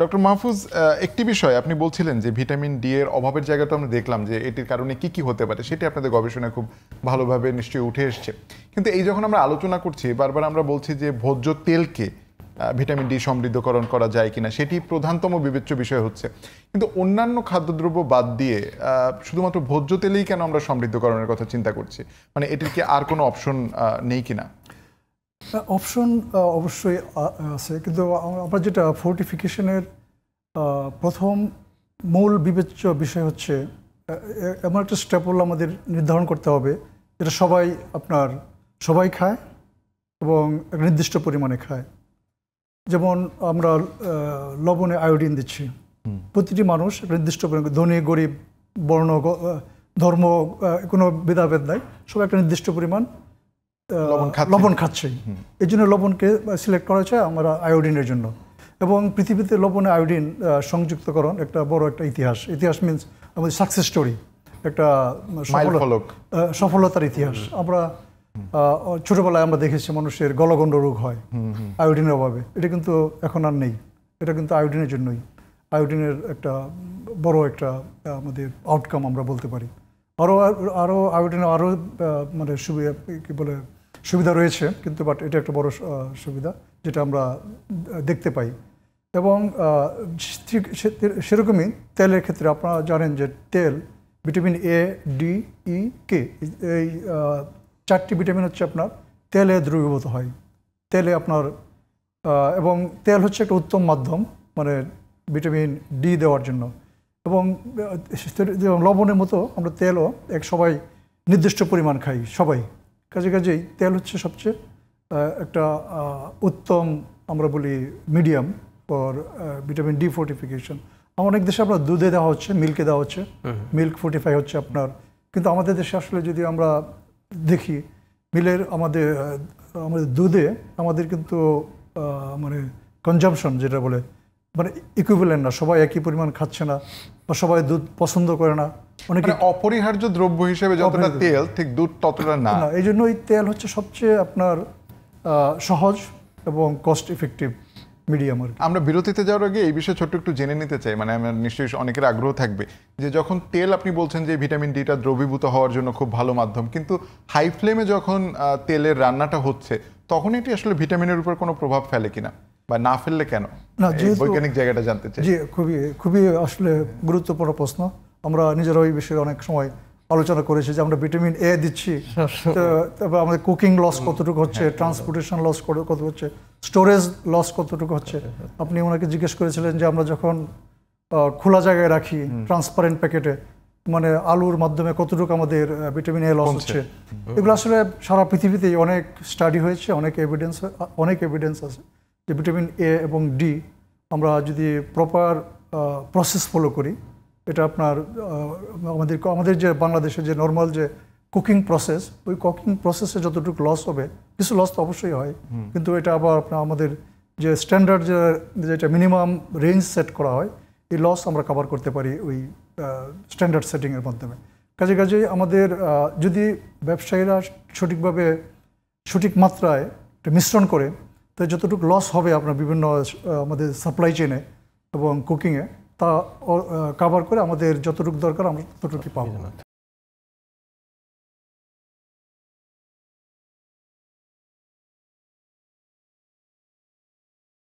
Doctor Mahfuz, একটি বিষয় আপনি বলছিলেন যে ভিটামিন ডি এর অভাবের জায়গাটা আমরা দেখলাম যে এটির কারণে কি কি হতে পারে, সেটি আপনাদের গবেষণায় খুব ভালোভাবে নিশ্চয়ই উঠে এসছে। কিন্তু এই যখন আমরা আলোচনা করছি, বারবার আমরা বলছি যে ভোজ্য তেলকে ভিটামিন ডি সমৃদ্ধকরণ করা যায় কিনা, সেটি প্রধানতম বিবেচ্য বিষয় হচ্ছে। কিন্তু অন্যান্য খাদ্যদ্রব্য বাদ দিয়ে শুধুমাত্র ভোজ্য তেলেই কেন আমরা সমৃদ্ধকরণের কথা চিন্তা করছি? মানে এটির কি আর কোনো অপশন নেই কিনা? অপশন অবশ্যই আছে, কিন্তু আমরা যেটা ফোর্টিফিকেশনের প্রথম মূল বিবেচ্য বিষয় হচ্ছে এমন একটা স্টেপল আমাদের নির্ধারণ করতে হবে যেটা সবাই খায় এবং নির্দিষ্ট পরিমাণে খায়। যেমন আমরা লবণে আয়োডিন দিচ্ছি, প্রতিটি মানুষ নির্দিষ্ট পরিমাণে, ধনী গরিব বর্ণ ধর্ম কোনো ভেদাভেদ নাই, সবাই একটা নির্দিষ্ট পরিমাণ লবণ খাচ্ছে। এই জন্য লবণকে সিলেক্ট করা হয়েছে আমরা আয়োডিনের জন্য। এবং পৃথিবীতে লবণে আয়োডিন সংযুক্তকরণ একটা বড় একটা ইতিহাস মিনস আমাদের সাকসেস স্টোরি, একটা সফলতার ইতিহাস। আমরা ছোটবেলায় আমরা দেখেছি মানুষের গলগণ্ড রোগ হয় আয়োডিনের অভাবে, এটা কিন্তু এখন আর নেই। এটা কিন্তু আয়োডিনের জন্যই, আয়োডিনের একটা বড় একটা আমাদের আউটকাম আমরা বলতে পারি। আরও আয়োডিনের আরও মানে সুবিধা রয়েছে, কিন্তু বাট এটা একটা বড় সুবিধা যেটা আমরা দেখতে পাই। এবং সেরকমই তেলের ক্ষেত্রে আপনারা জানেন যে তেল, ভিটামিন এ, ডি, ই, কে, এই 4টি ভিটামিন হচ্ছে আপনার তেলে দ্রবীভূত হয় তেলে আপনার। এবং তেল হচ্ছে একটা উত্তম মাধ্যম মানে ভিটামিন ডি দেওয়ার জন্য। এবং লবণের মতো আমরা তেলও সবাই নির্দিষ্ট পরিমাণ খাই সবাই, কাজেই তেল হচ্ছে সবচেয়ে একটা উত্তম আমরা বলি মিডিয়াম ফর ভিটামিন ডি ফোর্টিফিকেশন। অনেক দেশে আপনার দুধে দেওয়া হচ্ছে, মিল্কে দেওয়া হচ্ছে, মিল্ক ফোর্টিফাই হচ্ছে আপনার। কিন্তু আমাদের দেশে আসলে যদি আমরা দেখি আমাদের দুধে আমাদের কিন্তু মানে কনজামশন যেটা বলে মানে ইকুইভ্যালেন্ট না, সবাই একই পরিমাণ খাচ্ছে না বা সবাই দুধ পছন্দ করে না। অনেকে অপরিহার্য দ্রব্য হিসেবে যতটা তেল, ঠিক দুধ ততটা না। এই জন্য এই তেল হচ্ছে সবচেয়ে আপনার সহজ এবং কস্ট ইফেক্টিভ মিডিয়াম। আমরা বিরতিতে যাওয়ার আগে এই বিষয়ে ছোট্ট একটু জেনে নিতে চাই, মানে আমার নিশ্চয়ই অনেকের আগ্রহ থাকবে যে যখন তেল আপনি বলছেন যে ভিটামিন ডিটা দ্রবীভূত হওয়ার জন্য খুব ভালো মাধ্যম, কিন্তু হাই ফ্লেমে যখন তেলের রান্নাটা হচ্ছে তখন এটি আসলে ভিটামিনের উপর কোনো প্রভাব ফেলে কিনা, বা না ফেললে কেন? না, বৈজ্ঞানিক জায়গাটা জানতে চাই। জি, খুবই আসলে গুরুত্বপূর্ণ প্রশ্ন। আমরা নিজেরা এই বিষয়ে অনেক সময় আলোচনা করেছি যে আমরা ভিটামিন এ দিচ্ছি, তারপর আমাদের কুকিং লস কতটুকু হচ্ছে, ট্রান্সপোর্টেশন লস কত হচ্ছে, স্টোরেজ লস কতটুকু হচ্ছে। আপনি ওনাকে জিজ্ঞেস করেছিলেন যে আমরা যখন খোলা জায়গায় রাখি ট্রান্সপারেন্ট প্যাকেটে, মানে আলুর মাধ্যমে কতটুকু আমাদের ভিটামিন এ লস হচ্ছে। এগুলো আসলে সারা পৃথিবীতেই অনেক স্টাডি হয়েছে, অনেক এভিডেন্স আছে যে ভিটামিন এ এবং ডি আমরা যদি প্রপার প্রসেস ফলো করি, এটা আপনার আমাদের যে বাংলাদেশের যে নর্মাল যে কুকিং প্রসেস, ওই কুকিং প্রসেসে যতটুকু লস হবে, কিছু লস তো অবশ্যই হয়, কিন্তু এটা আবার আপনার আমাদের যে স্ট্যান্ডার্ড যেটা মিনিমাম রেঞ্জ সেট করা হয়, এই লস আমরা কভার করতে পারি ওই স্ট্যান্ডার্ড সেটিংয়ের মাধ্যমে। কাজেই আমাদের যদি ব্যবসায়ীরা সঠিকভাবে সঠিক মাত্রায় মিশ্রণ করে, তো যতটুকু লস হবে আপনার বিভিন্ন আমাদের সাপ্লাই চেনে এবং কুকিংয়ে, তা কভার করে আমাদের যতটুকু দরকার আমরা ততটুকু পাবো।